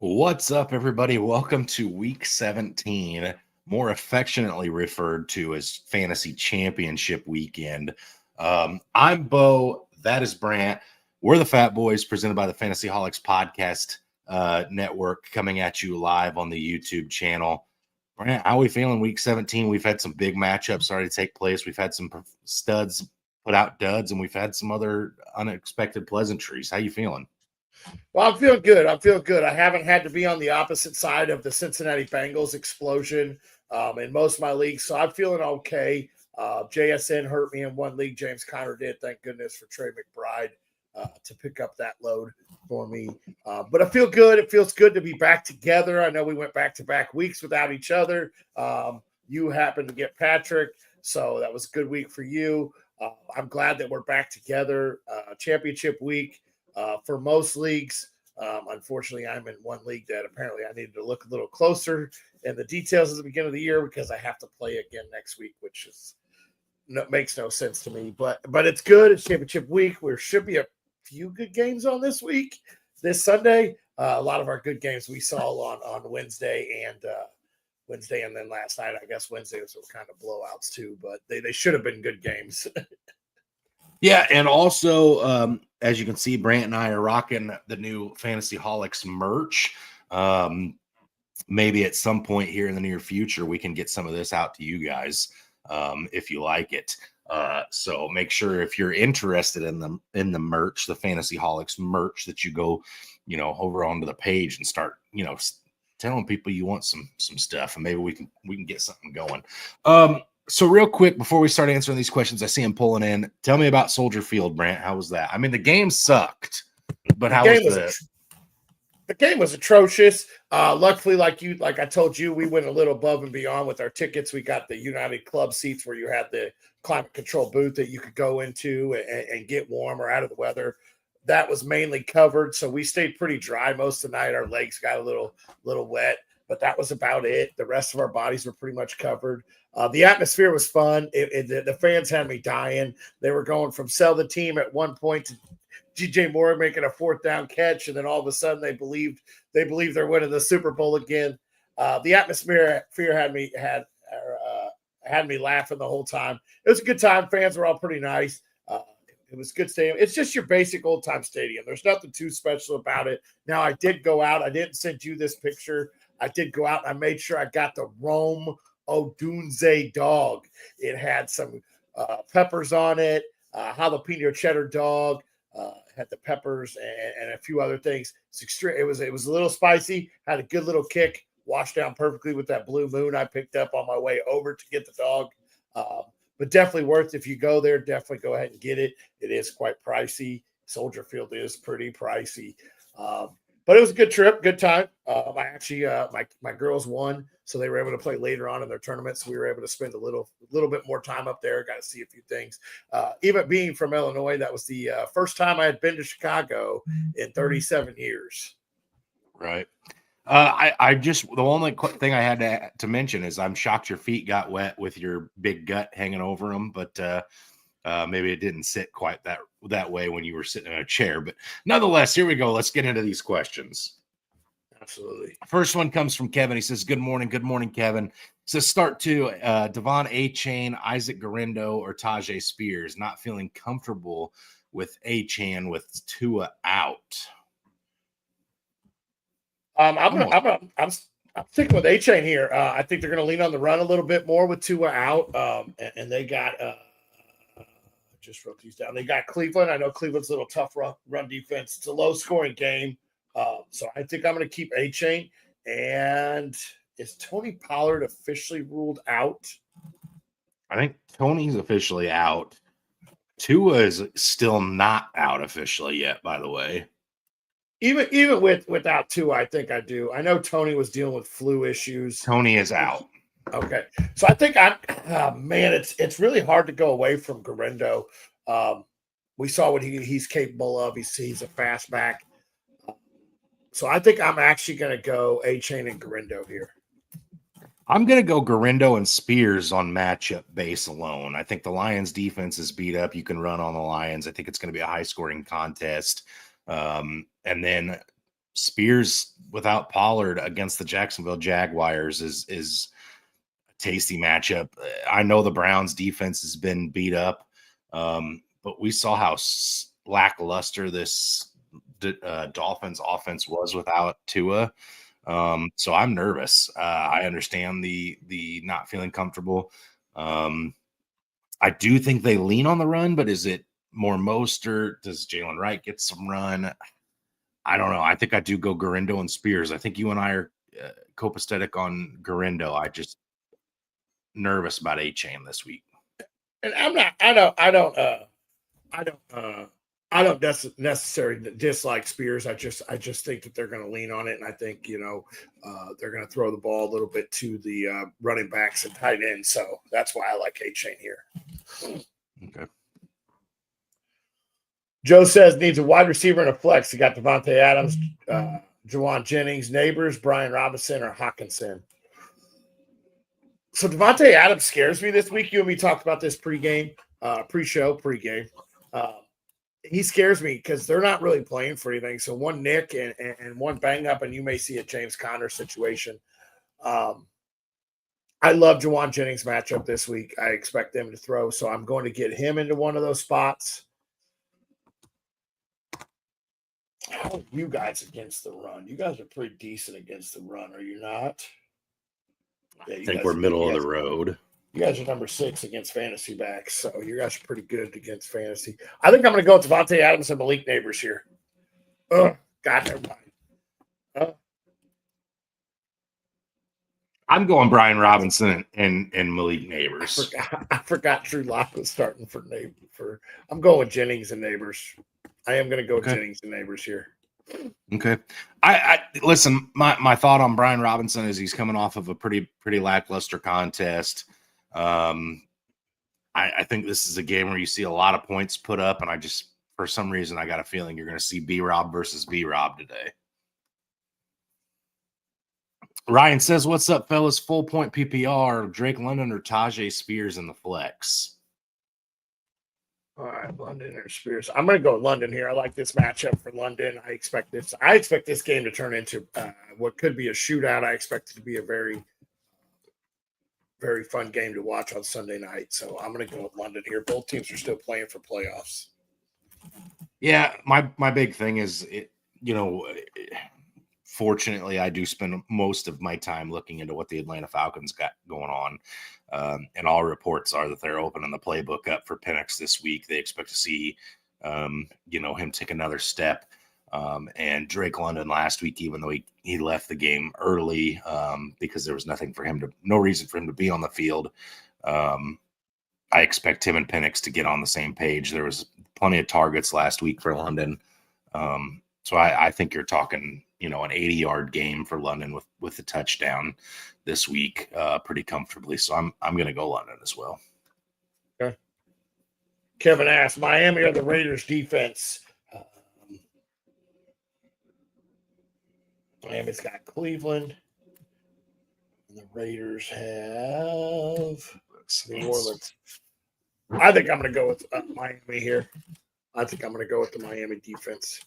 What's up, everybody? Welcome to week 17, more affectionately referred to as Fantasy Championship Weekend. I'm Bo. That is Brant. We're the Fatboyz, presented by the Fantasy Holics Podcast Network, coming at you live on the YouTube channel. Brant, how are we feeling week 17? We've had some big matchups already take place. We've had some studs put out duds, and we've had some other unexpected pleasantries. How you feeling? Well, I'm feeling good. I'm feeling good. I haven't had to be on the opposite side of the Cincinnati Bengals explosion in most of my leagues, so I'm feeling okay. JSN hurt me in one league. James Conner did. Thank goodness for Trey McBride to pick up that load for me. But I feel good. It feels good to be back together. I know we went back-to-back weeks without each other. You happened to get Patrick, so that was a good week for you. I'm glad that we're back together. Championship week. For most leagues, unfortunately, I'm in one league that apparently I needed to look a little closer in the details at the beginning of the year because I have to play again next week, which makes no sense to me. But it's good. It's championship week. There should be a few good games on this Sunday. A lot of our good games we saw on Wednesday and then last night. I guess Wednesday was kind of blowouts too, but they should have been good games. Yeah, and also, as you can see, Brant and I are rocking the new Fantasy Holics merch. Maybe at some point here in the near future, we can get some of this out to you guys if you like it. So make sure if you're interested in the merch, the Fantasy Holics merch, that you go, over onto the page and start, telling people you want some stuff, and maybe we can get something going. So real quick, before we start answering these questions, I see him pulling in. Tell me about Soldier Field, Brant. How was that? I mean, the game sucked, but how was the game was atrocious. Luckily, like I told you, we went a little above and beyond with our tickets. We got the United Club seats where you had the climate control booth that you could go into and get warm or out of the weather. That was mainly covered, so we stayed pretty dry most of the night. Our legs got a little wet, but that was about it. The rest of our bodies were pretty much covered. The atmosphere was fun. The fans had me dying. They were going from sell the team at one point to DJ Moore making a fourth down catch, and then all of a sudden they believed they're winning the Super Bowl again. The atmosphere had me laughing the whole time. It was a good time. Fans were all pretty nice. It was a good stadium. It's just your basic old time stadium. There's nothing too special about it. Now, I did go out. I didn't send you this picture. I did go out and I made sure I got the Rome Odunze dog. It had some peppers on it, jalapeno cheddar dog, had the peppers and a few other things. It was a little spicy, had a good little kick, washed down perfectly with that Blue Moon I picked up on my way over to get the dog. But definitely worth, if you go there, definitely go ahead and get it. It is quite pricey. Soldier Field is pretty pricey. But it was a good trip, good time. I actually, my girls won, so they were able to play later on in their tournament. So we were able to spend a little bit more time up there. Got to see a few things. Even being from Illinois, that was the first time I had been to Chicago in 37 years. Right. The only thing I had to mention is I'm shocked your feet got wet with your big gut hanging over them, but maybe it didn't sit quite that way when you were sitting in a chair. But nonetheless, here we go. Let's get into these questions. Absolutely. First one comes from Kevin. He says, "Good morning, Kevin." He says, "Start to Devon Achane, Isaac Guerendo, or Tajay Spears. Not feeling comfortable with Achane with Tua out." I'm sticking with Achane here. I think they're going to lean on the run a little bit more with Tua out, and they got. Just wrote these down. They got Cleveland. I know Cleveland's a little tough run defense. It's a low-scoring game, so I think I'm going to keep Achane. And is Tony Pollard officially ruled out? I think Tony's officially out. Tua is still not out officially yet, by the way. Even without Tua, I think I do. I know Tony was dealing with flu issues. Tony is out. Okay, so I think it's really hard to go away from Guerendo. We saw what he's capable of. He's a fast back. So I think I'm actually going to go Achane and Guerendo here. I'm going to go Guerendo and Spears on matchup base alone. I think the Lions defense is beat up. You can run on the Lions. I think it's going to be a high-scoring contest. And then Spears without Pollard against the Jacksonville Jaguars is a tasty matchup. I know the Browns defense has been beat up, but we saw how lackluster this Dolphins offense was without Tua. So I'm nervous. I understand the not feeling comfortable. I do think they lean on the run, but is it more Mostert? Does Jalen Wright get some run? I don't know. I think I do go Garindo and Spears. I think you and I are copacetic on Garindo. I just nervous about A-Chain this week. And I'm not. I don't necessarily dislike Spears. I just think that they're going to lean on it, and I think they're going to throw the ball a little bit to the running backs and tight ends. So that's why I like A-Chain here. Okay. Joe says needs a wide receiver and a flex. He got Devontae Adams, Juwan Jennings, Neighbors, Brian Robinson, or Hawkinson. So Devontae Adams scares me this week. You and me talked about this pre-show. He scares me because they're not really playing for anything. So one nick and one bang up, and you may see a James Conner situation. I love Juwan Jennings' matchup this week. I expect them to throw, so I'm going to get him into one of those spots. How are you guys against the run? You guys are pretty decent against the run, are you not? Yeah, I think we're middle of the road. You guys are number 6 against fantasy backs, so you guys are pretty good against fantasy. I think I'm going to go with Devontae Adams and Malik Neighbors here. Oh, God, never mind. I'm going Brian Robinson and Malik Neighbors. I forgot Drew Lock was starting for Neighbors. I'm going with Jennings and Neighbors. I am going to go with Jennings and Neighbors here. Okay. I listen, my thought on Brian Robinson is he's coming off of a pretty lackluster contest. I think this is a game where you see a lot of points put up, and I just, for some reason, I got a feeling you're going to see B-Rob versus B-Rob today. Ryan says, what's up, fellas? Full point PPR, Drake London or Tajay Spears in the flex? All right, London or Spears. I'm going to go London here. I like this matchup for London. I expect this game to turn into what could be a shootout. I expect it to be a very, very fun game to watch on Sunday night. So I'm going to go with London here. Both teams are still playing for playoffs. Yeah, my big thing is, fortunately, I do spend most of my time looking into what the Atlanta Falcons got going on. And all reports are that they're opening the playbook up for Penix this week. They expect to see, him take another step. And Drake London last week, even though he left the game early because there was no reason for him to be on the field. I expect him and Penix to get on the same page. There was plenty of targets last week for London. So I think you're talking, an 80-yard game for London with the touchdown this week pretty comfortably. So I'm going to go London as well. Okay. Kevin asked, Miami or the Raiders defense? Miami's got Cleveland. And the Raiders have New Orleans. I think I'm going to go with Miami here. I think I'm going to go with the Miami defense.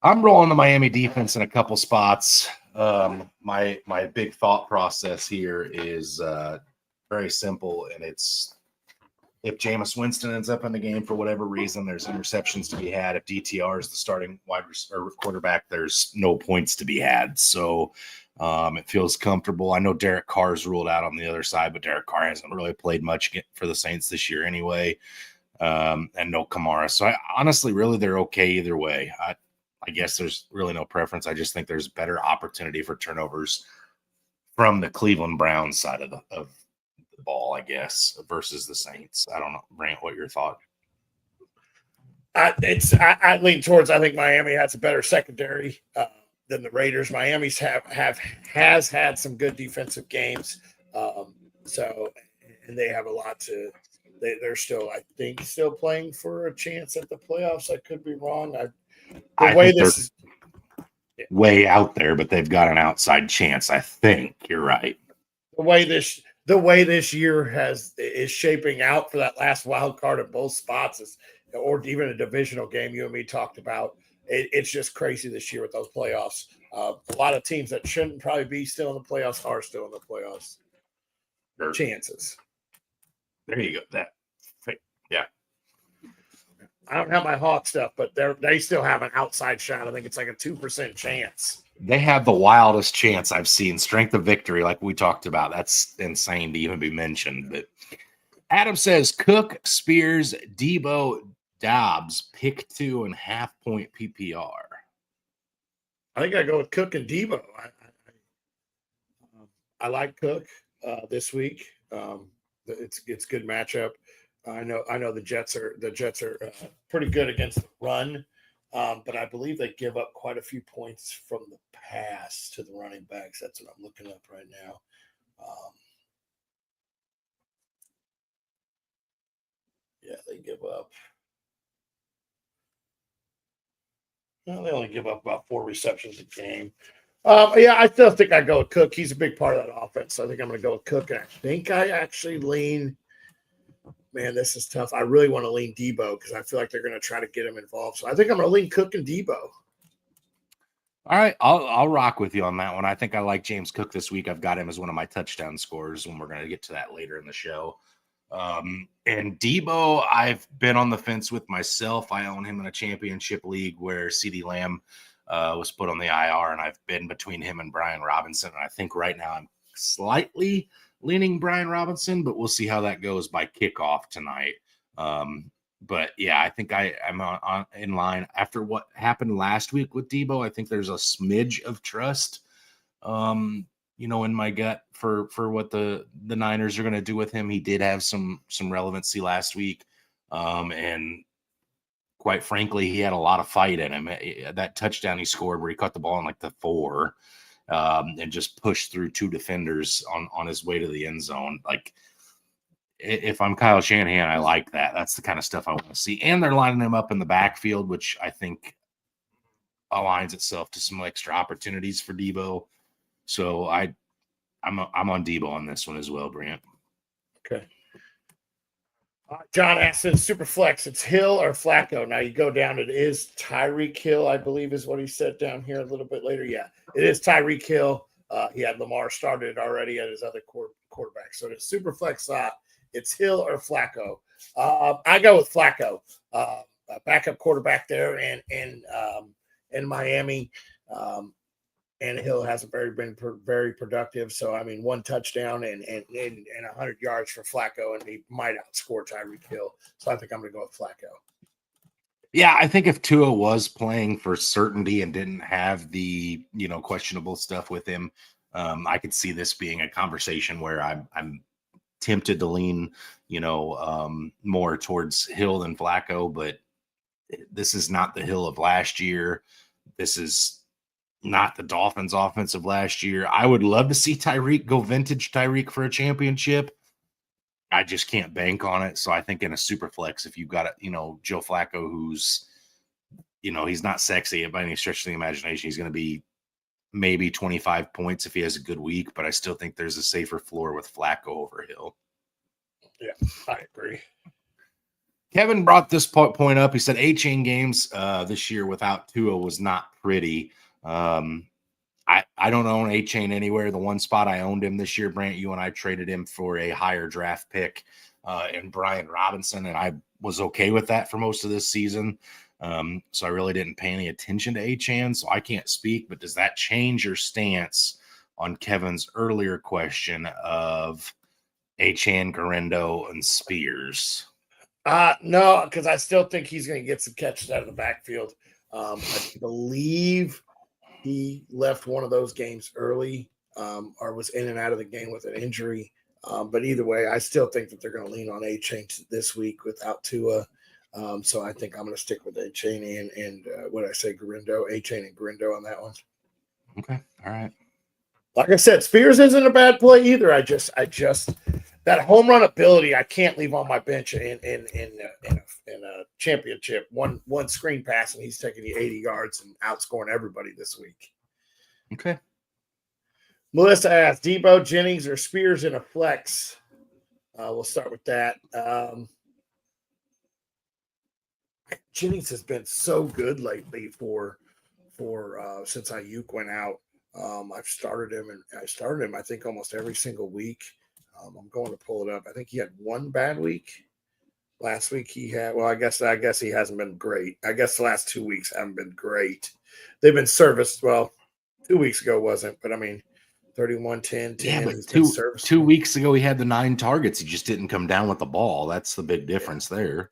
I'm rolling the Miami defense in a couple spots. My big thought process here is very simple, and it's if Jameis Winston ends up in the game for whatever reason, there's interceptions to be had. If DTR is the starting wide receiver quarterback, there's no points to be had. So it feels comfortable. I know Derek Carr's ruled out on the other side, but Derek Carr hasn't really played much for the Saints this year anyway, and no Kamara. So I honestly, really, they're okay either way. I guess there's really no preference. I just think there's better opportunity for turnovers from the Cleveland Browns side of the ball, I guess, versus the Saints. I don't know, Brant, what your thought? I lean towards, I think Miami has a better secondary than the Raiders. Miami's has had some good defensive games. And they have a lot they're still, I think, still playing for a chance at the playoffs. I could be wrong. I think they're way out there, but they've got an outside chance. I think you're right. The way this year is shaping out for that last wild card at both spots or even a divisional game you and me talked about. it's just crazy this year with those playoffs. A lot of teams that shouldn't probably be still in the playoffs are still in the playoffs. Sure. Chances. There you go. Yeah. I don't have my Hawk stuff, but they still have an outside shot. I think it's like a 2% chance. They have the wildest chance I've seen. Strength of victory, like we talked about. That's insane to even be mentioned. But Adam says Cook, Spears, Debo, Dobbs, pick 2.5 point PPR. I think I go with Cook and Debo. I like Cook this week. It's a good matchup. I know the Jets are pretty good against the run, but I believe they give up quite a few points from the pass to the running backs. That's what I'm looking up right now. Yeah, they give up. Well, they only give up about 4 receptions a game. Yeah, I still think I go with Cook. He's a big part of that offense. So I think I'm going to go with Cook. And I think I actually lean. Man, this is tough. I really want to lean Debo because I feel like they're going to try to get him involved. So I think I'm going to lean Cook and Debo. All right, I'll rock with you on that one. I think I like James Cook this week. I've got him as one of my touchdown scorers when we're going to get to that later in the show. And Debo, I've been on the fence with myself. I own him in a championship league where CeeDee Lamb was put on the IR, and I've been between him and Brian Robinson. And I think right now I'm slightly leaning Brian Robinson, but we'll see how that goes by kickoff tonight. But yeah, I think I'm in line after what happened last week with Debo. I think there's a smidge of trust, in my gut for what the Niners are going to do with him. He did have some relevancy last week. And quite frankly, he had a lot of fight in him. That touchdown he scored where he caught the ball in like the 4 and just pushed through 2 defenders on his way to the end zone. Like, if I'm Kyle Shanahan, I like that. That's the kind of stuff I want to see. And they're lining him up in the backfield, which I think aligns itself to some extra opportunities for Debo. So I'm on Debo on this one as well, Brant. Okay. John asks in super flex, it's Hill or Flacco. Now you go down, it is Tyreek Hill, I believe is what he said down here a little bit later. Yeah, it is Tyreek Hill. He had Lamar started already at his other quarterback. So it's super flex slot. It's Hill or Flacco. I go with Flacco, backup quarterback there in Miami. And Hill hasn't been very productive. So, I mean, 1 touchdown and 100 yards for Flacco, and he might outscore Tyreek Hill. So I think I'm going to go with Flacco. Yeah, I think if Tua was playing for certainty and didn't have the, questionable stuff with him, I could see this being a conversation where I'm tempted to lean, more towards Hill than Flacco, but this is not the Hill of last year. This is not the Dolphins offense of last year. I would love to see Tyreek go vintage Tyreek for a championship. I just can't bank on it. So I think in a super flex, if you've got Joe Flacco, who's, he's not sexy by any stretch of the imagination. He's going to be maybe 25 points if he has a good week, but I still think there's a safer floor with Flacco over Hill. Yeah, I agree. Kevin brought this point up. He said A-Chain games this year without Tua was not pretty. I don't own A-Chain anywhere. The one spot I owned him this year, Brant, you and I traded him for a higher draft pick in Brian Robinson, and I was okay with that for most of this season. So I really didn't pay any attention to A-Chain, so I can't speak. But does that change your stance on Kevin's earlier question of A-Chain, Garendo, and Spears? No, because I still think he's going to get some catches out of the backfield. I believe he left one of those games early or was in and out of the game with an injury. But either way, I still think that they're going to lean on A-Chain this week without Tua. So I think I'm going to stick with A-Chain and what did I say, Garendo, A-Chain and Garendo on that one. Okay. All right. Like I said, Spears isn't a bad play either. I just that home run ability I can't leave on my bench in a championship. One screen pass and he's taking you 80 yards and outscoring everybody this week. Okay. Melissa asked Debo, Jennings, or Spears in a flex. We'll start with that. Jennings has been so good lately for since Ayuk went out. I've started him, and I started him, I think, almost every single week. I'm going to pull it up. I think he had one bad week. Last week he had. Well, I guess he hasn't been great. I guess the last 2 weeks haven't been great. They've been serviced. Well, 2 weeks ago wasn't, but I mean, 31, 10, 10. Yeah, but He's been two serviceable. weeks ago he had the 9 targets. He just didn't come down with the ball. That's the big difference there.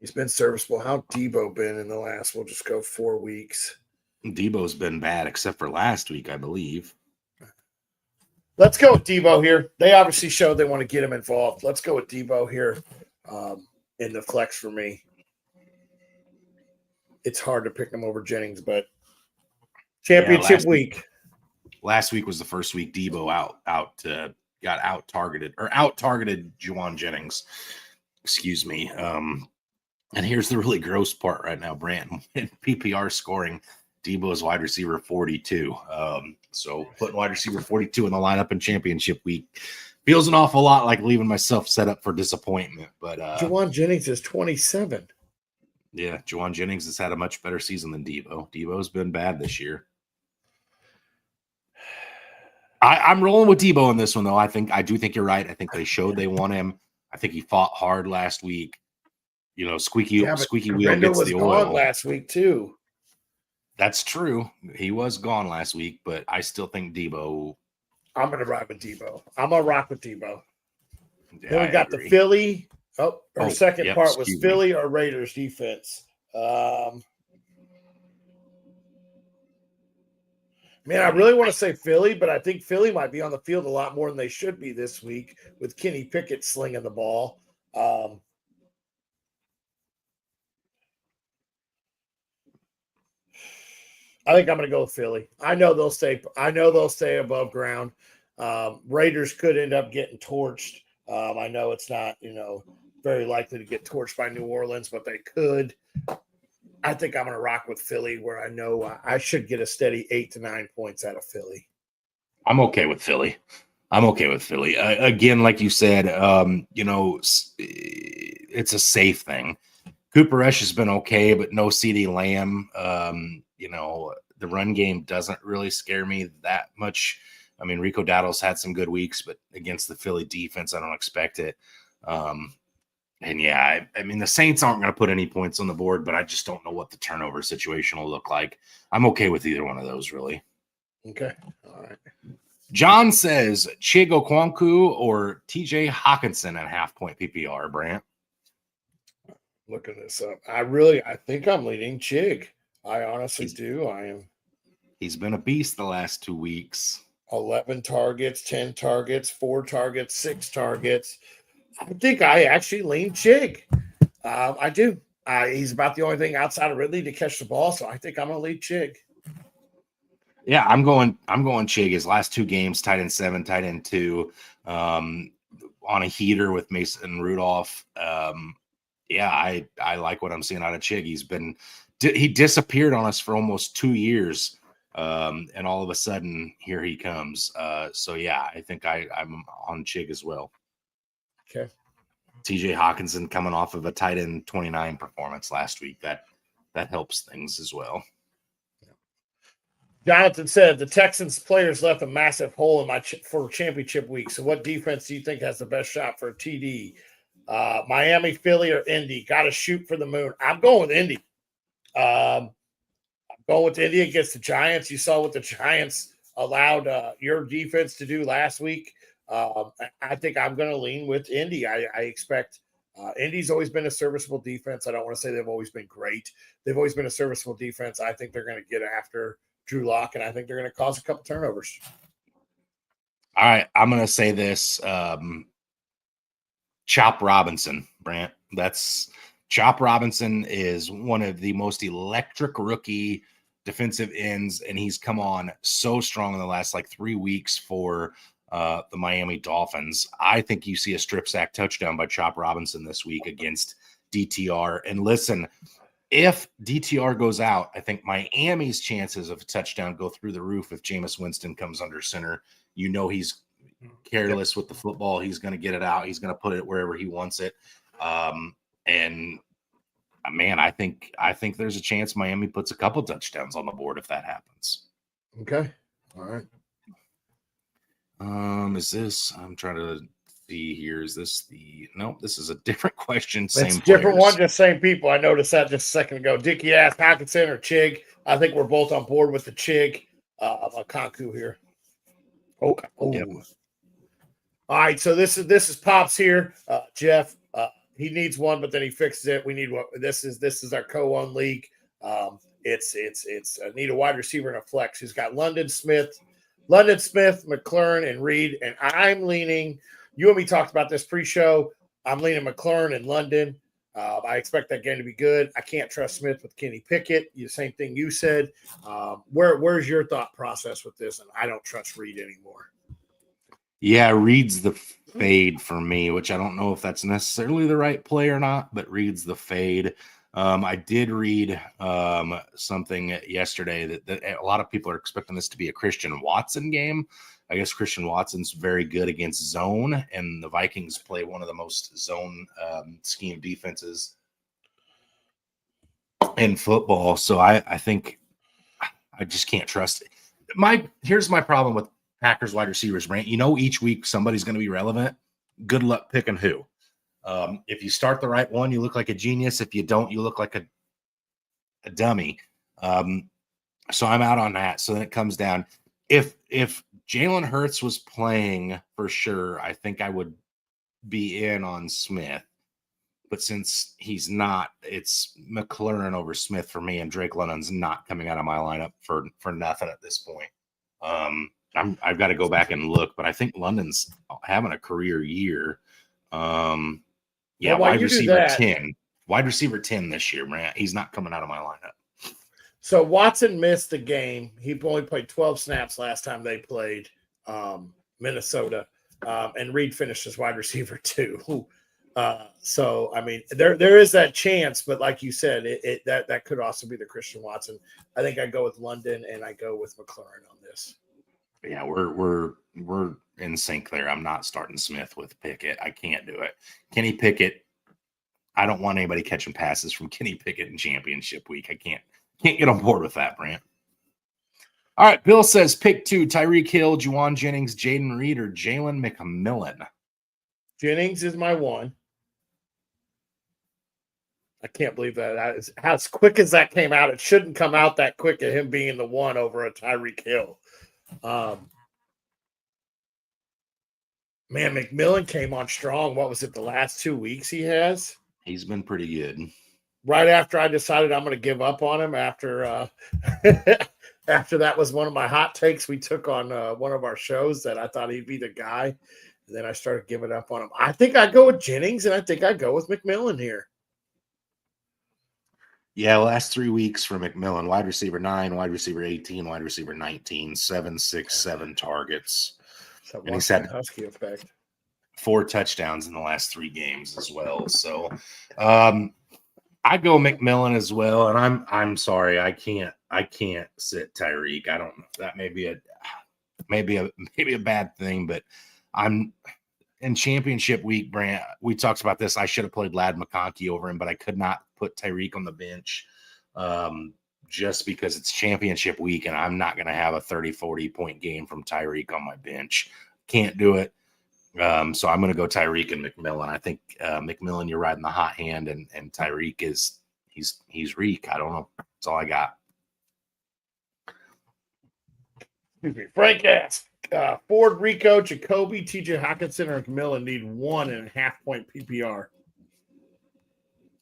He's been serviceable. How Debo been in the last? We'll just go 4 weeks. Debo's been bad except for last week, I believe. Let's go with Debo here. They obviously showed they want to get him involved. Let's go with Debo here in the flex for me. It's hard to pick him over Jennings, but championship week. Last week was the first week Debo got out targeted Juwan Jennings. Excuse me. And here's the really gross part right now, Brant. In PPR scoring, Debo is wide receiver 42. So putting wide receiver 42 in the lineup in championship week feels an awful lot like leaving myself set up for disappointment. But Juwan Jennings is 27. Yeah, Juwan Jennings has had a much better season than Debo. Debo's been bad this year. I'm rolling with Debo in this one, though. I do think you're right. I think they showed they want him. I think he fought hard last week. You know, squeaky wheel gets the oil. Last week too. That's true. He was gone last week, but I still think Debo. I'm going to ride with Debo. I'm going to rock with Debo. Yeah, then we got the Philly. Second part was Philly or Raiders defense. Man, I really want to say Philly, but I think Philly might be on the field a lot more than they should be this week with Kenny Pickett slinging the ball. I think I'm going to go with Philly. I know they'll stay above ground. Raiders could end up getting torched. I know it's not, very likely to get torched by New Orleans, but they could. I think I'm going to rock with Philly, where I know I should get a steady 8 to 9 points out of Philly. I'm okay with Philly. Again, like you said, it's a safe thing. Cooper Rush has been okay, but no CeeDee Lamb. The run game doesn't really scare me that much. I mean, Rico Dowdle's had some good weeks, but against the Philly defense, I don't expect it. I mean, the Saints aren't going to put any points on the board, but I just don't know what the turnover situation will look like. I'm okay with either one of those, really. Okay. All right. John says Chig Okonkwo or TJ Hawkinson at half-point PPR, Brant. Looking this up. I think I'm leading Chig. I honestly do. I am. He's been a beast the last 2 weeks. 11 targets, 10 targets, 4 targets, 6 targets. I think I actually lean Chig. I do. He's about the only thing outside of Ridley to catch the ball, so I think I'm going to lead Chig. Yeah, I'm going Chig. His last 2 games, tight end 7, tight end 2, on a heater with Mason Rudolph. I like what I'm seeing out of Chig. He disappeared on us for almost 2 years. And all of a sudden, here he comes. I think I'm on Chig as well. Okay. TJ Hawkinson coming off of a tight end 29 performance last week. That helps things as well. Jonathan said the Texans players left a massive hole in for championship week. So what defense do you think has the best shot for a TD? Miami, Philly, or Indy? Got to shoot for the moon. I'm going with Indy. I'm going with Indy against the Giants. You saw what the Giants allowed your defense to do last week. I think I'm going to lean with Indy. I expect Indy's always been a serviceable defense. I don't want to say they've always been great. They've always been a serviceable defense. I think they're going to get after Drew Lock, and I think they're going to cause a couple turnovers. All right, I'm going to say this. Chop Robinson, Brant. Chop Robinson is one of the most electric rookie defensive ends, and he's come on so strong in the last 3 weeks for the Miami Dolphins. I think you see a strip sack touchdown by Chop Robinson this week against DTR. And listen, if DTR goes out, I think Miami's chances of a touchdown go through the roof if Jameis Winston comes under center. He's careless with the football. He's going to get it out. He's going to put it wherever he wants it. And man, I think there's a chance Miami puts a couple touchdowns on the board if that happens. Okay. All right. Is this? I'm trying to see here. Is this the? Nope. This is a different question. It's Same a different players. one, just same people. I noticed that just a second ago. Dickie asked Hawkinson or Chig. I think we're both on board with the Chig. Kaku here. Oh. Yep. All right. So this is Pops here. Jeff. He needs one, but then he fixes it. We need one. This is our co-on league. It's I need a wide receiver and a flex. He's got London Smith, McLaurin, and Reed. And I'm leaning. You and me talked about this pre-show. I'm leaning McLaurin and London. I expect that game to be good. I can't trust Smith with Kenny Pickett. The same thing you said. Where's your thought process with this? And I don't trust Reed anymore. Yeah, Reed's the fade for me, which I don't know if that's necessarily the right play or not, but Reed's the fade. I did read something yesterday that a lot of people are expecting this to be a Christian Watson game. I guess Christian Watson's very good against zone, and the Vikings play one of the most zone scheme defenses in football. So I think I just can't trust it. Here's my problem with Packers wide receivers, Brant. Each week somebody's going to be relevant. Good luck picking who. If you start the right one, you look like a genius. If you don't, you look like a dummy. So I'm out on that. So then it comes down. If Jalen Hurts was playing for sure, I think I would be in on Smith. But since he's not, it's McLaurin over Smith for me, and Drake London's not coming out of my lineup for nothing at this point. I've got to go back and look, but I think London's having a career year. Wide receiver 10. Wide receiver 10 this year, man. He's not coming out of my lineup. So Watson missed the game. He only played 12 snaps last time they played Minnesota. And Reed finished as wide receiver 2. So I mean, there is that chance, but like you said, that could also be the Christian Watson. I think I go with London and I go with McLaurin on this. Yeah, we're in sync there. I'm not starting Smith with Pickett. I can't do it. Kenny Pickett. I don't want anybody catching passes from Kenny Pickett in championship week. I can't get on board with that, Brant. All right, Bill says pick 2: Tyreek Hill, Juwan Jennings, Jaden Reed, or Jalen McMillan. Jennings is my one. I can't believe that. As quick as that came out, it shouldn't come out that quick at him being the one over a Tyreek Hill. Man, McMillan came on strong. What was it, the last 2 weeks he has? He's been pretty good. Right after I decided I'm going to give up on him after after that was one of my hot takes we took on one of our shows that I thought he'd be the guy. And then I started giving up on him. I think I go with Jennings, and I think I go with McMillan here. Yeah, last 3 weeks for McMillan, wide receiver 9, wide receiver 18, wide receiver 19, 7, 6, 7 targets. So and he's had Husky effect. 4 touchdowns in the last 3 games as well. So I go McMillan as well. And I'm sorry, I can't sit Tyreek. I don't know. That may be a bad thing, but I'm in championship week, Brant. We talked about this. I should have played Ladd McConkey over him, but I could not put Tyreek on the bench just because it's championship week and I'm not going to have a 30-40 point game from Tyreek on my bench. Can't do it. So I'm going to go Tyreek and McMillan. I think McMillan, you're riding the hot hand, and Tyreek he's Reek. I don't know. That's all I got. Excuse me. Frank asked, Ford, Rico, Jacoby, TJ Hawkinson, or McMillan need 1.5 point PPR.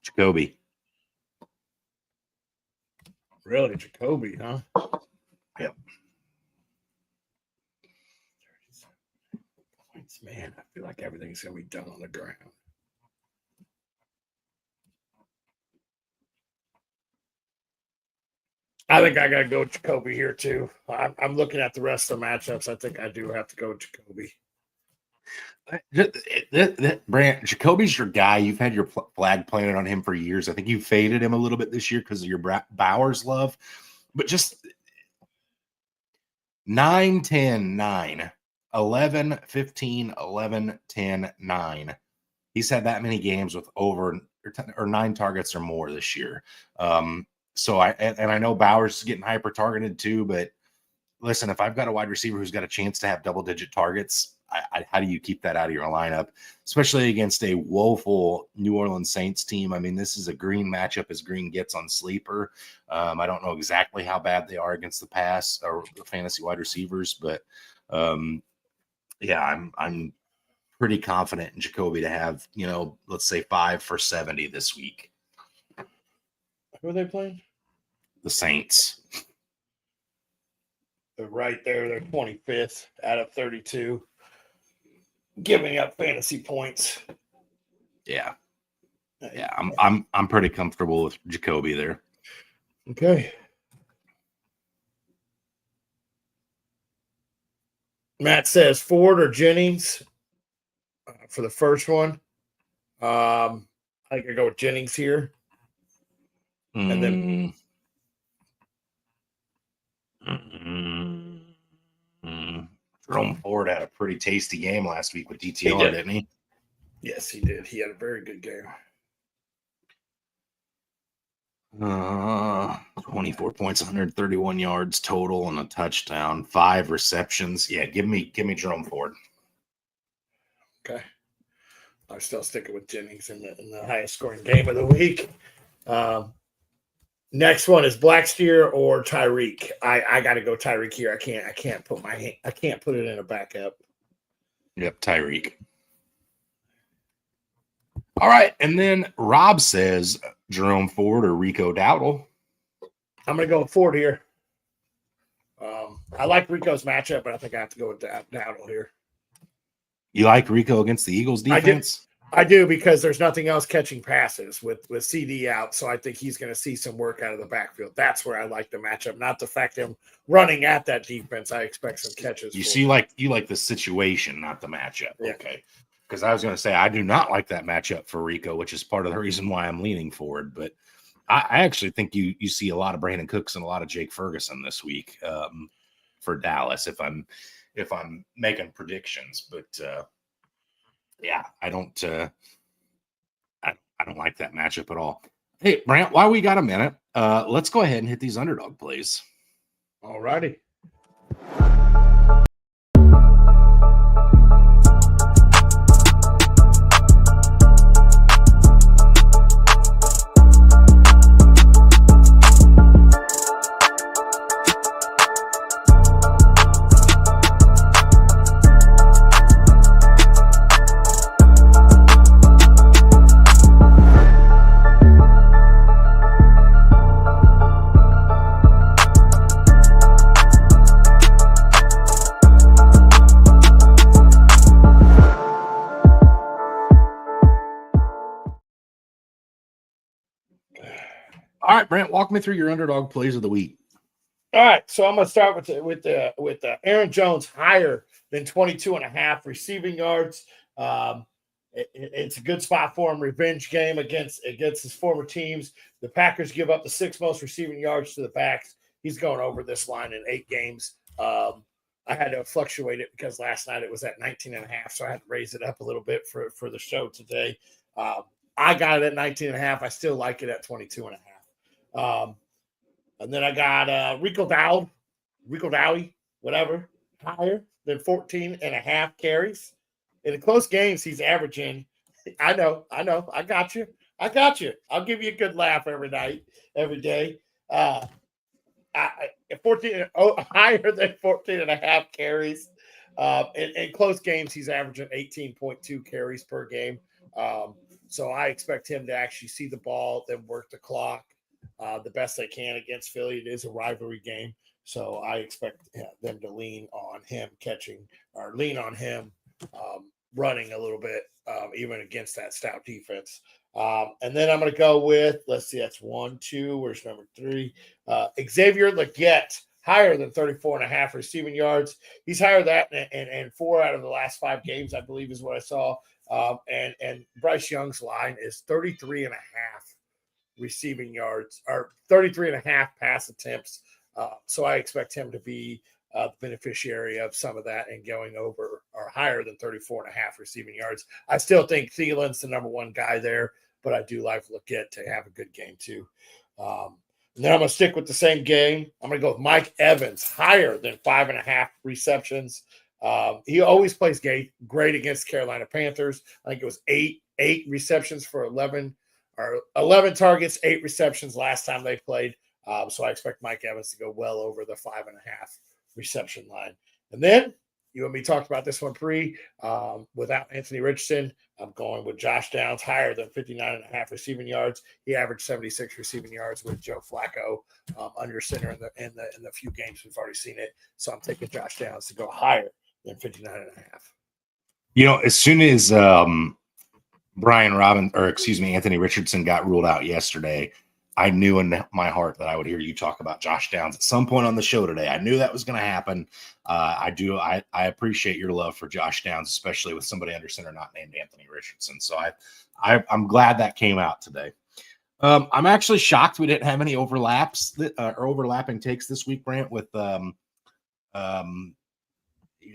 Jacoby. Really, Jacoby, huh? Yep. Man, I feel like everything's going to be done on the ground. I think I got to go with Jacoby here, too. I'm looking at the rest of the matchups. I think I do have to go with Jacoby. Brant, Jacoby's your guy. You've had your flag planted on him for years. I think you faded him a little bit this year because of your Bowers love. But just 9, 10, 9. 11, 15, 11, 10, 9. He's had that many games with over or 9 targets or more this year. So I know Bowers is getting hyper targeted too, but listen, if I've got a wide receiver who's got a chance to have double-digit targets, how do you keep that out of your lineup, especially against a woeful New Orleans Saints team? I mean, this is a green matchup as green gets on Sleeper. I don't know exactly how bad they are against the pass or the fantasy wide receivers, but yeah, I'm pretty confident in Jacoby to have, let's say 5 for 70 this week. Who are they playing? The Saints. They're right there. They're 25th out of 32, giving up fantasy points. Yeah, I'm pretty comfortable with Jacoby there. Okay. Matt says Ford or Jennings for the first one. I think I go with Jennings here, and then. Jerome Ford had a pretty tasty game last week with DTR, didn't he? Yes, he did. He had a very good game. 24 points, 131 yards total, and a touchdown, 5 receptions. Yeah, give me Jerome Ford. Okay, I'm still sticking with Jennings in the highest scoring game of the week. Next one is Blacksteer or Tyreek. I got to go Tyreek here. I can't put it in a backup. Yep, Tyreek. All right, and then Rob says Jerome Ford or Rico Dowdle. I'm going to go with Ford here. I like Rico's matchup, but I think I have to go with Dowdle here. You like Rico against the Eagles defense? I do, because there's nothing else catching passes with CD out, so I think he's going to see some work out of the backfield. That's where I like the matchup, not the fact him running at that defense. I expect some catches. You like the situation, not the matchup. Yeah. Okay. Because I was going to say I do not like that matchup for Rico, which is part of the reason why I'm leaning forward. But I actually think you see a lot of Brandon Cooks and a lot of Jake Ferguson this week for Dallas if I'm making predictions. But yeah, I don't like that matchup at all. Hey, Brant, while we got a minute, let's go ahead and hit these underdog plays. All righty. All right, Brant, walk me through your underdog plays of the week. All right, so I'm going to start with Aaron Jones higher than 22.5 receiving yards. It's a good spot for him. Revenge game against his former teams. The Packers give up the 6th most receiving yards to the backs. He's going over this line in 8 games. I had to fluctuate it because last night it was at 19.5, so I had to raise it up a little bit for the show today. I got it at 19.5. I still like it at 22.5. And then I got Rico Dowdy, whatever, higher than 14.5 carries. In the close games, he's averaging. I know. I got you. I'll give you a good laugh every day. Higher than 14.5 carries. In close games, he's averaging 18.2 carries per game. So I expect him to actually see the ball, then work the clock the best they can against Philly. It is a rivalry game, so I expect them to lean on him running a little bit, even against that stout defense. And then I'm going to go with, let's see, that's 1, 2. Where's number 3? Xavier Legette, higher than 34.5 receiving yards. He's higher than that in 4 out of the last 5 games, I believe is what I saw. And Bryce Young's line is 33.5 receiving yards, or 33.5 pass attempts. So I expect him to be the beneficiary of some of that and going over or higher than 34.5 receiving yards. I still think Thielen's the number 1 guy there, but I do like Leggett to have a good game too. And then I'm going to stick with the same game. I'm going to go with Mike Evans, higher than 5.5 receptions. He always plays great against Carolina Panthers. I think it was eight receptions for 11 targets, 8 receptions last time they played. So I expect Mike Evans to go well over the 5.5 reception line. And then you and me talked about this one without Anthony Richardson. I'm going with Josh Downs, higher than 59.5 receiving yards. He averaged 76 receiving yards with Joe Flacco under center in the few games we've already seen it. So I'm taking Josh Downs to go higher than 59.5. As soon as Anthony Richardson got ruled out yesterday, I knew in my heart that I would hear you talk about Josh Downs at some point on the show today. I knew that was going to happen. I appreciate your love for Josh Downs, especially with somebody under center not named Anthony Richardson. So I'm glad that came out today. I'm actually shocked we didn't have any overlaps or overlapping takes this week, Brant, with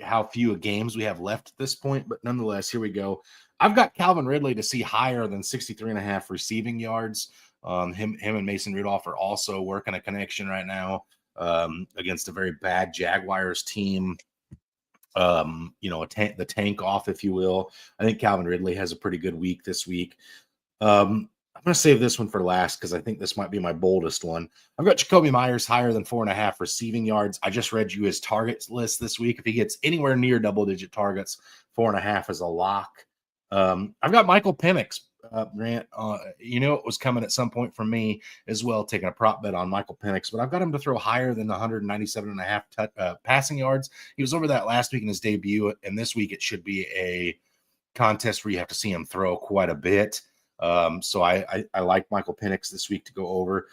how few games we have left at this point. But nonetheless, here we go. I've got Calvin Ridley to see higher than 63.5 receiving yards. Him and Mason Rudolph are also working a connection right now against a very bad Jaguars team. The tank off, if you will. I think Calvin Ridley has a pretty good week this week. I'm going to save this one for last because I think this might be my boldest one. I've got Jacoby Myers higher than 4.5 receiving yards. I just read you his targets list this week. If he gets anywhere near double-digit targets, 4.5 is a lock. I've got Michael Penix, Grant. It was coming at some point from me as well, taking a prop bet on Michael Penix, but I've got him to throw higher than 197.5 passing yards. He was over that last week in his debut, and this week it should be a contest where you have to see him throw quite a bit. So I like Michael Penix this week to go over.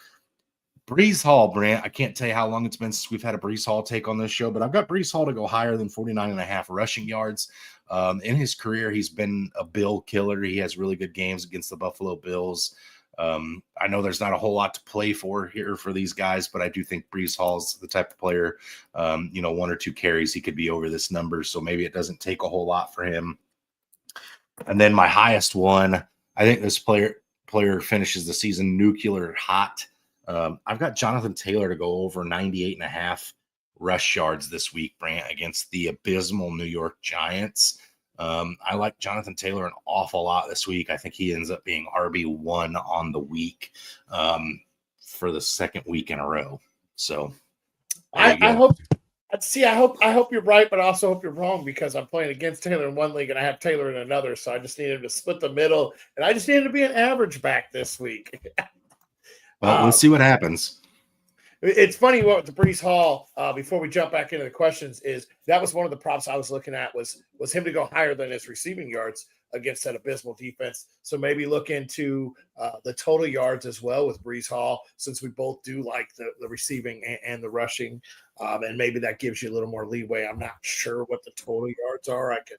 Breece Hall, Brant, I can't tell you how long it's been since we've had a Breece Hall take on this show, but I've got Breece Hall to go higher than 49.5 rushing yards. In his career, he's been a Bill killer. He has really good games against the Buffalo Bills. I know there's not a whole lot to play for here for these guys, but I do think Breece Hall's the type of player, 1 or 2 carries, he could be over this number. So maybe it doesn't take a whole lot for him. And then my highest one, I think this player finishes the season nuclear hot. I've got Jonathan Taylor to go over 98.5 rush yards this week, Brant, against the abysmal New York Giants. I like Jonathan Taylor an awful lot this week. I think he ends up being RB1 on the week for the second week in a row. So I hope you're right, but I also hope you're wrong because I'm playing against Taylor in one league and I have Taylor in another. So I just need him to split the middle, and I just need him to be an average back this week. Well, we'll see what happens. It's funny what the Breece Hall, before we jump back into the questions, is that was one of the props I was looking at was him to go higher than his receiving yards against that abysmal defense. So maybe look into the total yards as well with Breece Hall, since we both do like the receiving and the rushing. And maybe that gives you a little more leeway. I'm not sure what the total yards are. I can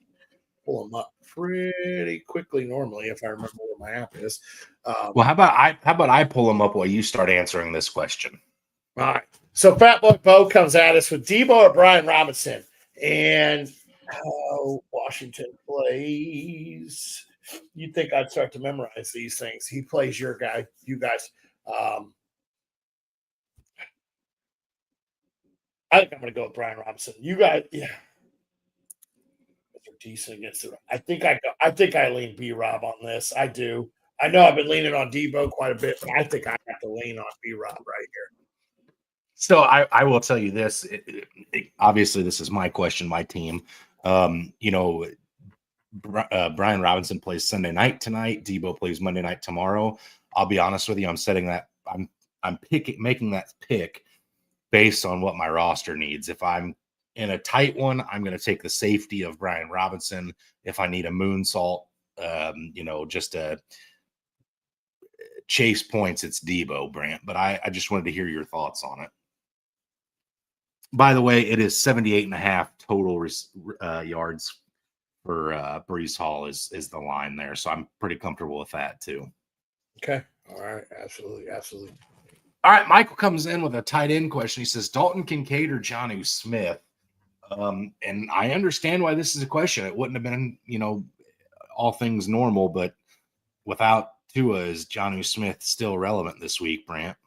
pull them up pretty quickly normally if I remember what my app is. Well, how about I pull them up while you start answering this question? All right. So Fatboy Bo comes at us with Debo or Brian Robinson. And Washington plays. You'd think I'd start to memorize these things. He plays you guys. I think I'm going to go with Brian Robinson. You guys, yeah. They're decent against it. I think I lean B-Rob on this. I do. I know I've been leaning on Debo quite a bit, but I think I have to lean on B-Rob right here. So I will tell you this. Obviously, this is my question, my team. Brian Robinson plays Sunday night tonight. Debo plays Monday night tomorrow. I'll be honest with you. I'm setting that. I'm making that pick based on what my roster needs. If I'm in a tight one, I'm going to take the safety of Brian Robinson. If I need a moonsault, just a chase points, it's Debo, Brant. But I just wanted to hear your thoughts on it. By the way, it is 78.5 total yards for Breece Hall is the line there. So I'm pretty comfortable with that too. Okay. All right. Absolutely. All right. Michael comes in with a tight end question. He says, Dalton Kincaid or Jonnu Smith? And I understand why this is a question. It wouldn't have been, all things normal, but without Tua, is Jonnu Smith still relevant this week, Brant?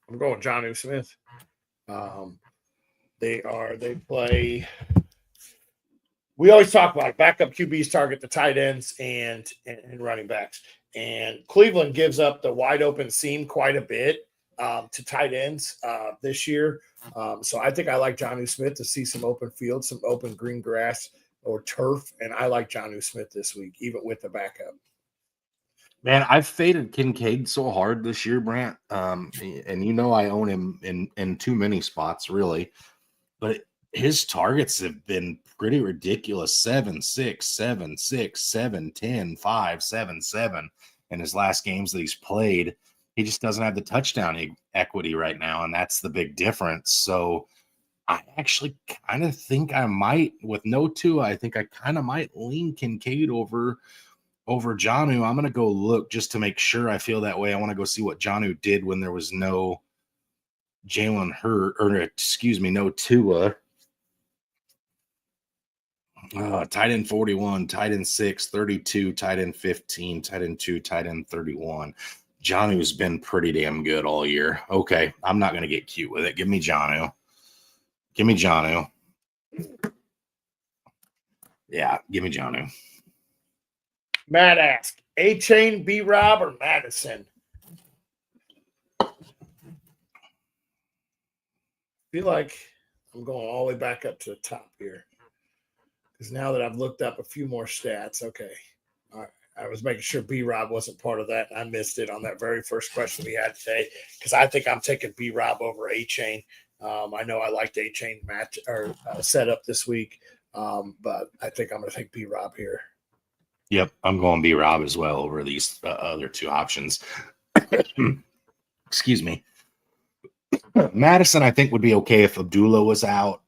I'm going Jonnu Smith. They play. We always talk about backup QBs target the tight ends and running backs. And Cleveland gives up the wide open seam quite a bit to tight ends this year. So I think I like Jonnu Smith to see some open field, some open green grass or turf. And I like Jonnu Smith this week, even with the backup. Man, I've faded Kincaid so hard this year, Brant. And you know I own him in too many spots, really. But his targets have been pretty ridiculous. 7, 6, 7, 6, 7, 10, 5, 7, 7 in his last games that he's played. He just doesn't have the touchdown equity right now, and that's the big difference. So I actually kind of think I might, with no Tua, I think I kind of might lean Kincaid over Jonnu. I'm going to go look just to make sure I feel that way. I want to go see what Jonnu did when there was no Jalen Hurt, or excuse me, no Tua. Tight end 41, tight end 6, 32, tight end 15, tight end 2, tight end 31. Jonnu's been pretty damn good all year. Okay, I'm not going to get cute with it. Give me Jonnu. Give me Jonnu. Yeah, give me Jonnu. Matt asked, A-Chain, B-Rob, or Madison? I feel like I'm going all the way back up to the top here. Because now that I've looked up a few more stats, okay. All right. I was making sure B-Rob wasn't part of that. I missed it on that very first question we had today because I think I'm taking B-Rob over A-Chain. I know I liked A-Chain match or setup this week, but I think I'm going to take B-Rob here. Yep, I'm going B-Rob as well over these other two options. Excuse me. Madison, I think, would be okay if Abdullah was out,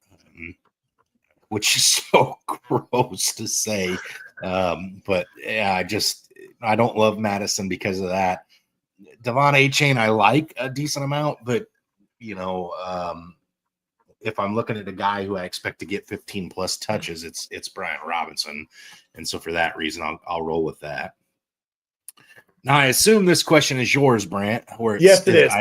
which is so gross to say. But yeah, I don't love Madison because of that. Devon A-Chain, I like a decent amount, but if I'm looking at a guy who I expect to get 15 plus touches, it's Brian Robinson. And so for that reason, I'll roll with that. Now, I assume this question is yours, Brant. Yes, it is.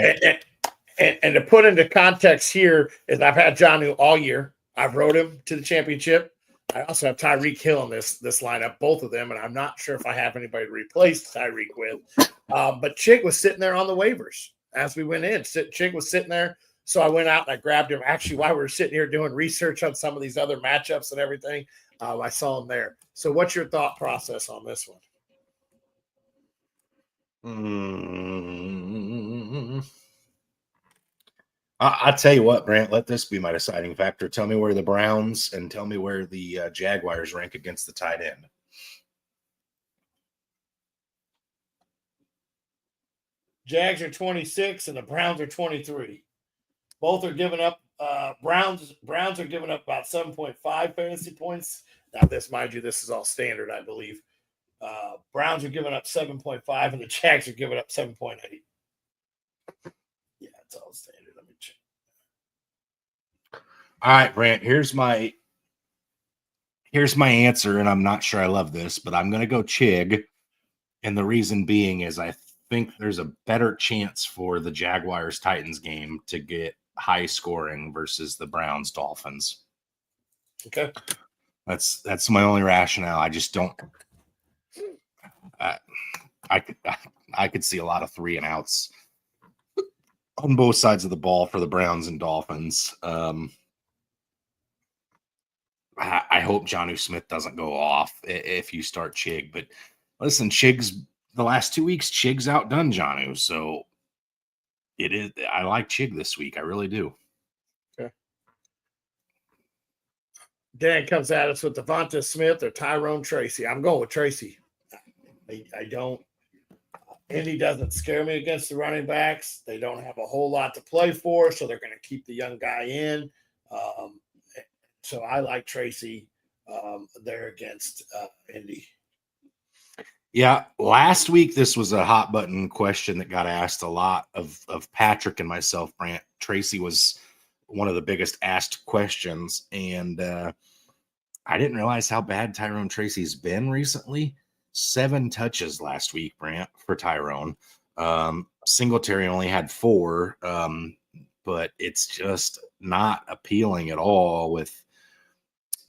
And to put into context here is I've had Jonnu all year. I've rode him to the championship. I also have Tyreek Hill in this lineup, both of them, and I'm not sure if I have anybody to replace Tyreek with. But Chig was sitting there on the waivers as we went in. Chig was sitting there, so I went out and I grabbed him. Actually, while we were sitting here doing research on some of these other matchups and everything, I saw him there. So what's your thought process on this one? I'll tell you what, Brant, let this be my deciding factor. Tell me where the Browns and tell me where the Jaguars rank against the tight end. Jags are 26 and the Browns are 23. Both are giving up. Browns are giving up about 7.5 fantasy points. Now, mind you, this is all standard, I believe. Browns are giving up 7.5 and the Jags are giving up 7.8. Yeah, it's all standard. Let me check. All right, Brant, here's my answer, and I'm not sure I love this, but I'm going to go Chig. And the reason being is I think there's a better chance for the Jaguars-Titans game to get high scoring versus the Browns-Dolphins. Okay. That's my only rationale. I just don't I could see a lot of 3 and outs on both sides of the ball for the Browns and Dolphins. I hope Jonnu Smith doesn't go off if you start Chig. But listen, the last 2 weeks, Chig's outdone Jonnu. So I like Chig this week. I really do. Okay. Dan comes at us with Devonta Smith or Tyrone Tracy. I'm going with Tracy. I don't. Indy doesn't scare me against the running backs. They don't have a whole lot to play for, so they're going to keep the young guy in. So I like Tracy there against Indy. Yeah, last week this was a hot button question that got asked a lot of Patrick and myself, Brant. Tracy was one of the biggest asked questions, and I didn't realize how bad Tyrone Tracy's been recently. 7 touches last week, Brant, for Tyrone. Singletary only had 4, but it's just not appealing at all with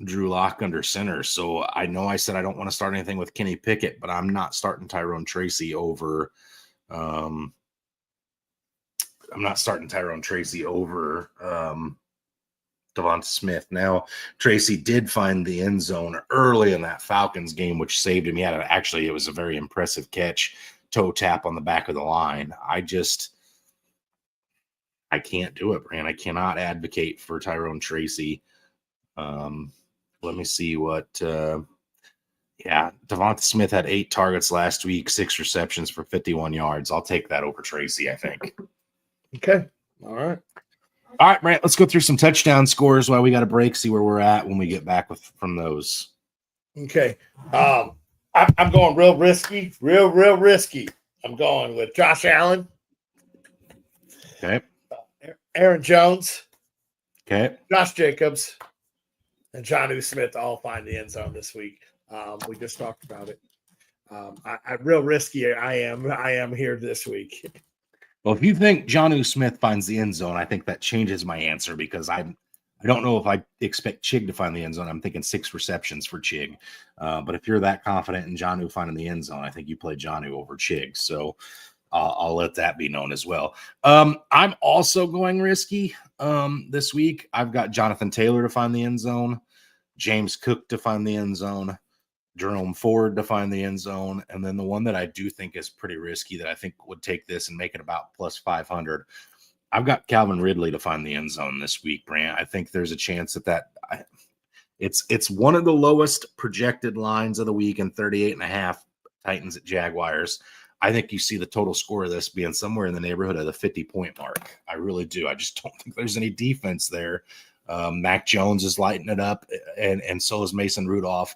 Drew Lock under center. So I know I said I don't want to start anything with Kenny Pickett, but I'm not starting Tyrone Tracy over. I'm not starting Tyrone Tracy over Devonta Smith. Now, Tracy did find the end zone early in that Falcons game, which saved him. He had it was a very impressive catch, toe tap on the back of the line. I can't do it, Brand. I cannot advocate for Tyrone Tracy. Let me see what. Devonta Smith had 8 targets last week, 6 receptions for 51 yards. I'll take that over Tracy, I think. Okay. All right. All right, Brant, let's go through some touchdown scores while we got a break, see where we're at when we get back from those. Okay. I'm going real risky. I'm going with Josh Allen. Okay. Aaron Jones. Okay. Josh Jacobs. And Jonnu Smith all find the end zone this week. We just talked about it. I'm real risky. I am here this week. Well, if you think Jonnu Smith finds the end zone, I think that changes my answer because I don't know if I expect Chig to find the end zone. I'm thinking 6 receptions for Chig. But if you're that confident in Jonnu finding the end zone, I think you play Jonnu over Chig. So I'll let that be known as well. I'm also going risky this week. I've got Jonathan Taylor to find the end zone, James Cook to find the end zone, Jerome Ford to find the end zone, and then the one that I do think is pretty risky that I think would take this and make it about plus 500. I've got Calvin Ridley to find the end zone this week, Brant. I think there's a chance it's one of the lowest projected lines of the week and 38.5 Titans at Jaguars. I think you see the total score of this being somewhere in the neighborhood of the 50-point mark. I really do. I just don't think there's any defense there. Mac Jones is lighting it up, and so is Mason Rudolph.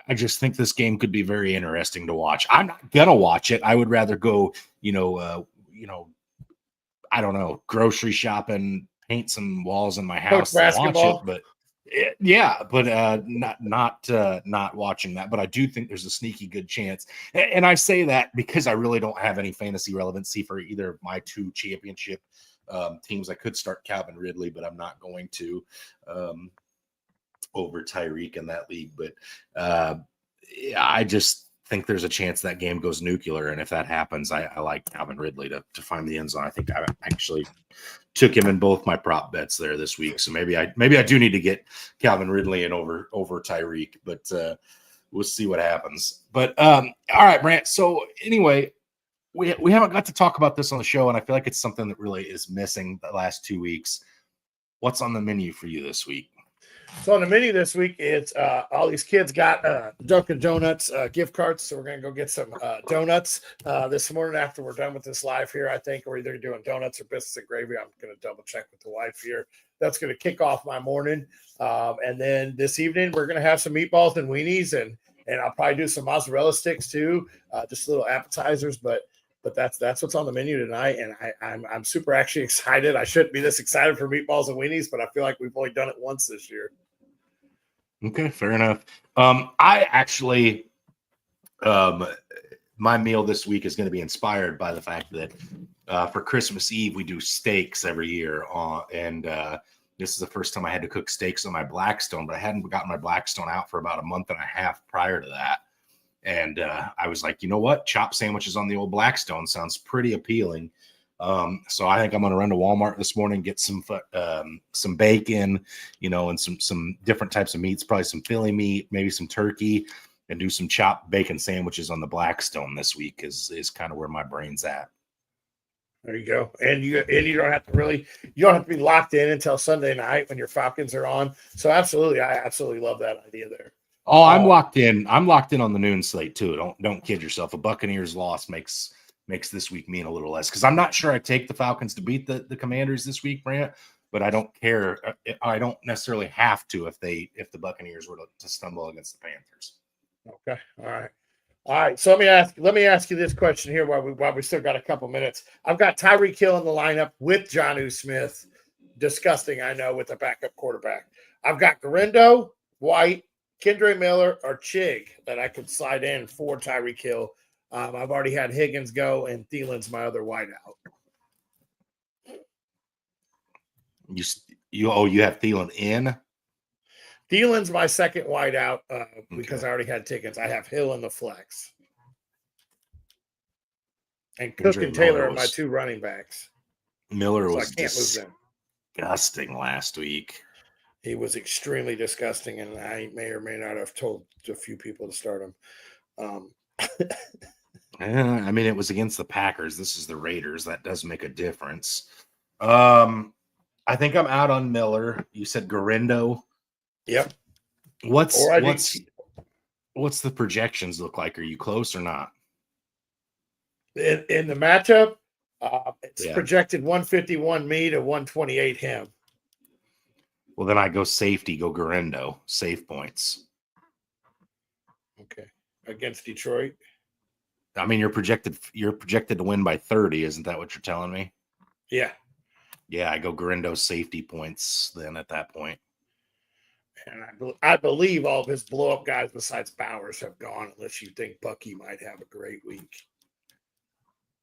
I just think this game could be very interesting to watch. I'm not gonna watch it. I would rather go, I don't know, grocery shopping, paint some walls in my house and watch it. But not watching that. But I do think there's a sneaky good chance. And I say that because I really don't have any fantasy relevancy for either of my 2 championship teams. I could start Calvin Ridley, but I'm not going to over Tyreek in that league. But I just think there's a chance that game goes nuclear. And if that happens, I like Calvin Ridley to find the end zone. I think I actually took him in both my prop bets there this week. So maybe I do need to get Calvin Ridley in over Tyreek, but we'll see what happens. But all right, Brant. So anyway, we haven't got to talk about this on the show, and I feel like it's something that really is missing the last 2 weeks. What's on the menu for you this week? So on the menu this week, it's all these kids got Dunkin' Donuts gift cards. So we're going to go get some donuts this morning after we're done with this live here. I think we're either doing donuts or biscuits and gravy. I'm going to double check with the wife here. That's going to kick off my morning. And then this evening, we're going to have some meatballs and weenies, and I'll probably do some mozzarella sticks too, just little appetizers. But that's what's on the menu tonight, and I'm super actually excited. I shouldn't be this excited for meatballs and weenies, but I feel like we've only done it once this year. Okay, fair enough. I actually, my meal this week is going to be inspired by the fact that for Christmas Eve we do steaks every year, and this is the first time I had to cook steaks on my Blackstone, but I hadn't gotten my Blackstone out for about a month and a half prior to that. And I was like, you know what? Chop sandwiches on the old Blackstone sounds pretty appealing. So I think I'm going to run to Walmart this morning, get some bacon, and some different types of meats, probably some Philly meat, maybe some turkey, and do some chopped bacon sandwiches on the Blackstone this week is kind of where my brain's at. There you go. And you don't have to be locked in until Sunday night when your Falcons are on. So absolutely, I absolutely love that idea there. Oh, I'm locked in. I'm locked in on the noon slate too. Don't kid yourself. A Buccaneers loss makes this week mean a little less, because I'm not sure I take the Falcons to beat the Commanders this week, Brant, but I don't care. I don't necessarily have to if the Buccaneers were to stumble against the Panthers. Okay. All right. So let me ask you this question here while we still got a couple minutes. I've got Tyreek Hill in the lineup with Jonnu Smith. Disgusting, I know, with the backup quarterback. I've got Garendo, White, Kendre Miller or Chig that I could slide in for Tyreek Hill. I've already had Higgins go, and Thielen's my other wideout. You have Thielen in? Thielen's my second wideout because I already had tickets. I have Hill in the flex. And Cook and Taylor are my two running backs. Miller so was I can't move them. Disgusting last week. He was extremely disgusting, and I may or may not have told a few people to start him. I mean, it was against the Packers. This is the Raiders. That does make a difference. I think I'm out on Miller. You said Garindo. Yep. What's the projections look like? Are you close or not? In the matchup, it's projected 151 me to 128 him. Well, then I go safety, go Garindo, save points. Okay. Against Detroit. I mean, you're projected to win by 30, isn't that what you're telling me? Yeah. Yeah, I go Garindo safety points then at that point. And I believe all of his blow-up guys besides Bowers have gone, unless you think Bucky might have a great week.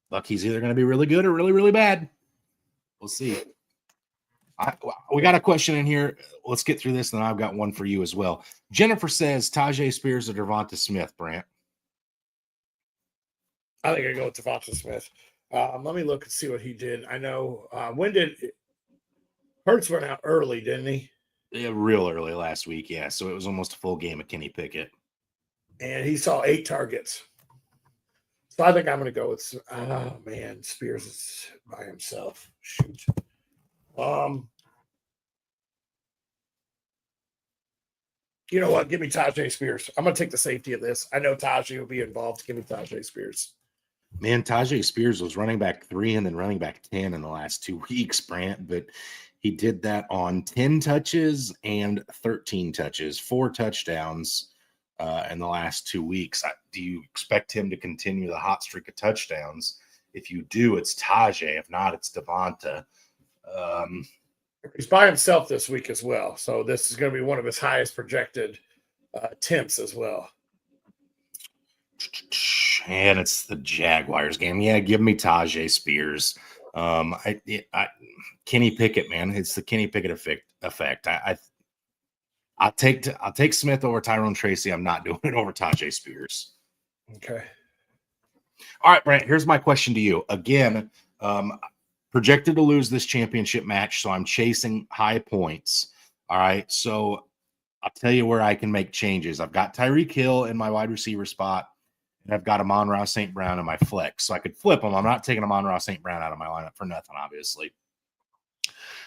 Bucky's either going to be really good or really, really bad. We'll see. We got a question in here. Let's get through this, and then I've got one for you as well. Jennifer says, Tajay Spears or Devonta Smith, Brant? I think I go with Devonta Smith. Let me look and see what he did. I know when did Hurts went out early, didn't he? Yeah, real early last week, yeah. So it was almost a full game of Kenny Pickett. And he saw 8 targets. So I think I'm going to go with Spears is by himself. Shoot. You know what? Give me Tajay Spears. I'm going to take the safety of this. I know Tajay will be involved. Give me Tajay Spears. Man, Tajay Spears was running back 3 and then running back 10 in the last 2 weeks, Brant, but he did that on 10 touches and 13 touches, 4 touchdowns in the last 2 weeks. Do you expect him to continue the hot streak of touchdowns? If you do, it's Tajay. If not, it's Devonta. He's by himself this week as well. So this is going to be one of his highest projected attempts as well. And it's the Jaguars game. Yeah, give me Tajay Spears. Kenny Pickett, man. It's the Kenny Pickett effect. I'll take Smith over Tyrone Tracy. I'm not doing it over Tajay Spears. Okay. All right, Brant, here's my question to you. Again, projected to lose this championship match, so I'm chasing high points. All right, so I'll tell you where I can make changes. I've got Tyreek Hill in my wide receiver spot, and I've got Amon-Ra St. Brown in my flex. So I could flip them. I'm not taking Amon-Ra St. Brown out of my lineup for nothing, obviously.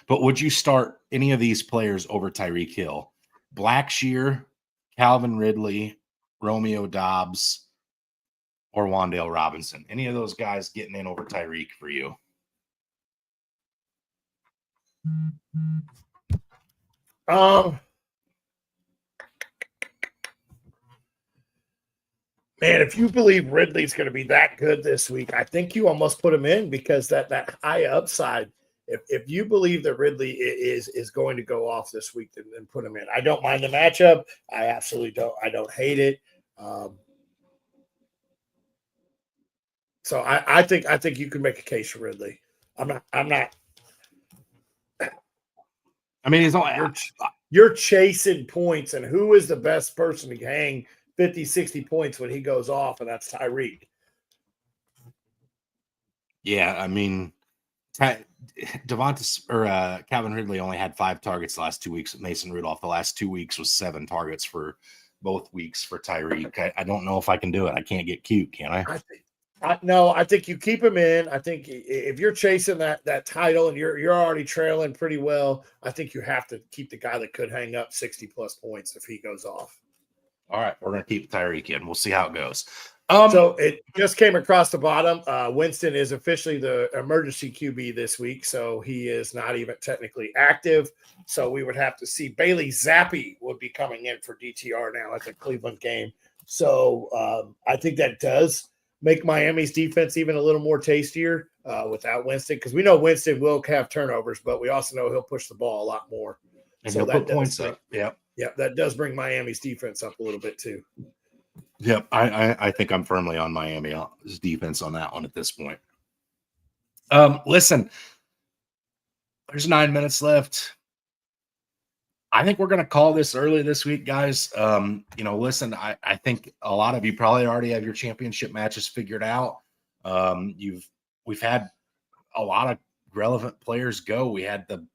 But would you start any of these players over Tyreek Hill? Blackshear, Calvin Ridley, Romeo Dobbs, or Wan'Dale Robinson? Any of those guys getting in over Tyreek for you? Man, if you believe Ridley's going to be that good this week, I think you almost put him in because that high upside. If you believe that Ridley is going to go off this week, then put him in. I don't mind the matchup. I absolutely don't. I don't hate it. So I think you can make a case for Ridley. I'm not. I mean, he's only you're chasing points, and who is the best person to hang 50, 60 points when he goes off, and that's Tyreek. Yeah, I mean, Devonta or Calvin Ridley only had 5 targets the last 2 weeks with Mason Rudolph. The last 2 weeks was 7 targets for both weeks for Tyreek. I don't know if I can do it. I can't get cute, can I? I think you keep him in. I think if you're chasing that title and you're already trailing pretty well, I think you have to keep the guy that could hang up 60+ points if he goes off. All right, we're going to keep Tyreek in. We'll see how it goes. So it just came across the bottom. Winston is officially the emergency QB this week, so he is not even technically active. So we would have to see Bailey Zappi would be coming in for DTR now at the Cleveland game. So I think that does make Miami's defense even a little more tastier without Winston, because we know Winston will have turnovers, but we also know he'll push the ball a lot more. And so he'll put points up. Yep. Yeah, that does bring Miami's defense up a little bit too. Yep, I think I'm firmly on Miami's defense on that one at this point. Listen, there's 9 minutes left. I think we're going to call this early this week, guys. Listen, I think a lot of you probably already have your championship matches figured out. We've had a lot of relevant players go. We had the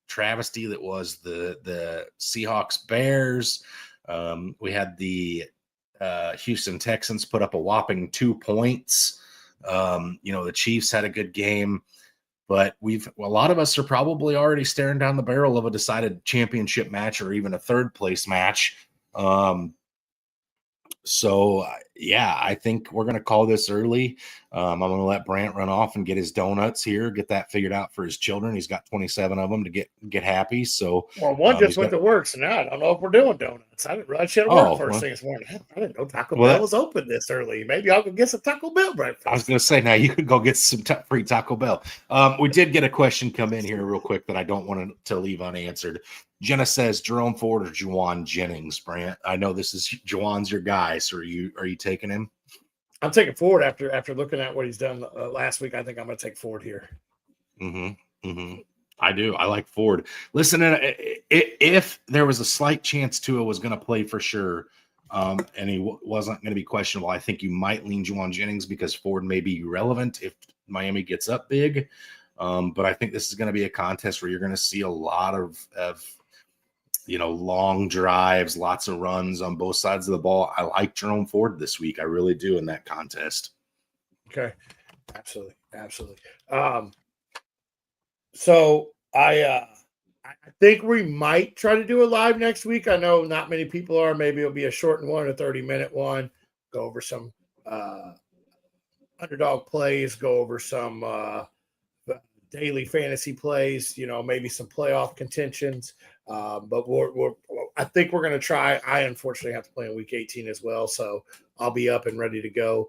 travesty that was the Seahawks Bears. We had the Houston Texans put up a whopping 2 points. The Chiefs had a good game. But a lot of us are probably already staring down the barrel of a decided championship match or even a third place match. I think we're going to call this early. I'm going to let Brant run off and get his donuts here, get that figured out for his children. He's got 27 of them to get happy. So, one just went to work, so now I don't know if we're doing donuts. I didn't realize she had to work first thing this morning. I didn't know Taco Bell was open this early. Maybe I'll go get some Taco Bell breakfast. I was going to say, now you could go get some free Taco Bell. We did get a question come in here real quick that I don't want to leave unanswered. Jenna says Jerome Ford or Juwan Jennings, Brant. I know this is Juwan's your guy, so are you taking him? I'm taking Ford after looking at what he's done last week. I think I'm going to take Ford here. I do. I like Ford. Listen, if there was a slight chance Tua was going to play for sure, and he wasn't going to be questionable, I think you might lean Juwan Jennings because Ford may be relevant if Miami gets up big. But I think this is going to be a contest where you're going to see a lot of long drives, lots of runs on both sides of the ball. I like Jerome Ford this week. I really do in that contest. Okay. Absolutely. So I think we might try to do a live next week. I know not many people are. Maybe it'll be a shortened one, a 30-minute one. Go over some underdog plays, go over some daily fantasy plays, maybe some playoff contentions. But I think we're going to try. I unfortunately have to play in week 18 as well, so I'll be up and ready to go.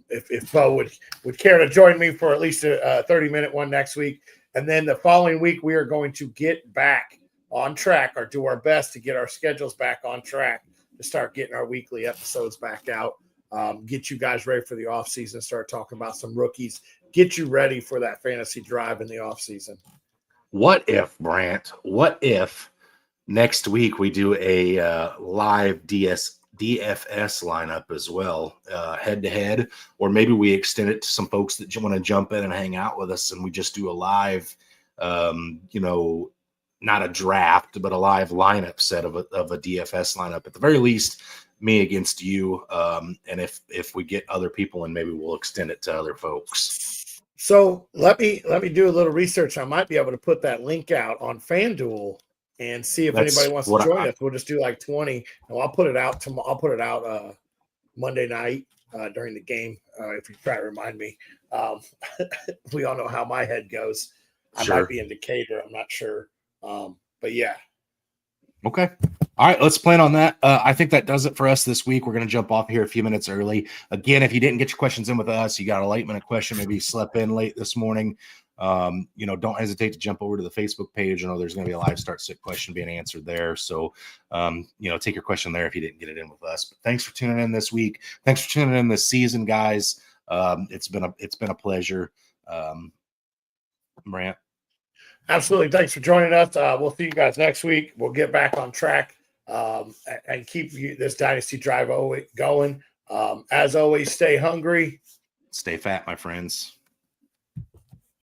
If Bo would care to join me for at least a 30-minute one next week. And then the following week, we are going to get back on track or do our best to get our schedules back on track to start getting our weekly episodes back out, get you guys ready for the offseason, start talking about some rookies, get you ready for that fantasy drive in the offseason. What if, Brant, next week we do a live DFS lineup as well, head-to-head, or maybe we extend it to some folks that want to jump in and hang out with us, and we just do a live, not a draft, but a live lineup set of a DFS lineup. At the very least, me against you, and if we get other people in, maybe we'll extend it to other folks. So let me do a little research. I might be able to put that link out on FanDuel and see if anybody wants to join us. We'll just do like 20. And I'll put it out Monday night during the game. If you try to remind me, we all know how my head goes. I might be in Decatur. I'm not sure. But yeah. Okay. All right, let's plan on that. I think that does it for us this week. We're going to jump off here a few minutes early. Again, if you didn't get your questions in with us, you got a late-minute question, maybe you slept in late this morning, don't hesitate to jump over to the Facebook page. I know there's going to be a live start sit question being answered there. So, take your question there if you didn't get it in with us. But thanks for tuning in this week. Thanks for tuning in this season, guys. It's been a pleasure. Brant. Absolutely. Thanks for joining us. We'll see you guys next week. We'll get back on track and keep this dynasty drive going. As always, stay hungry. Stay fat, my friends.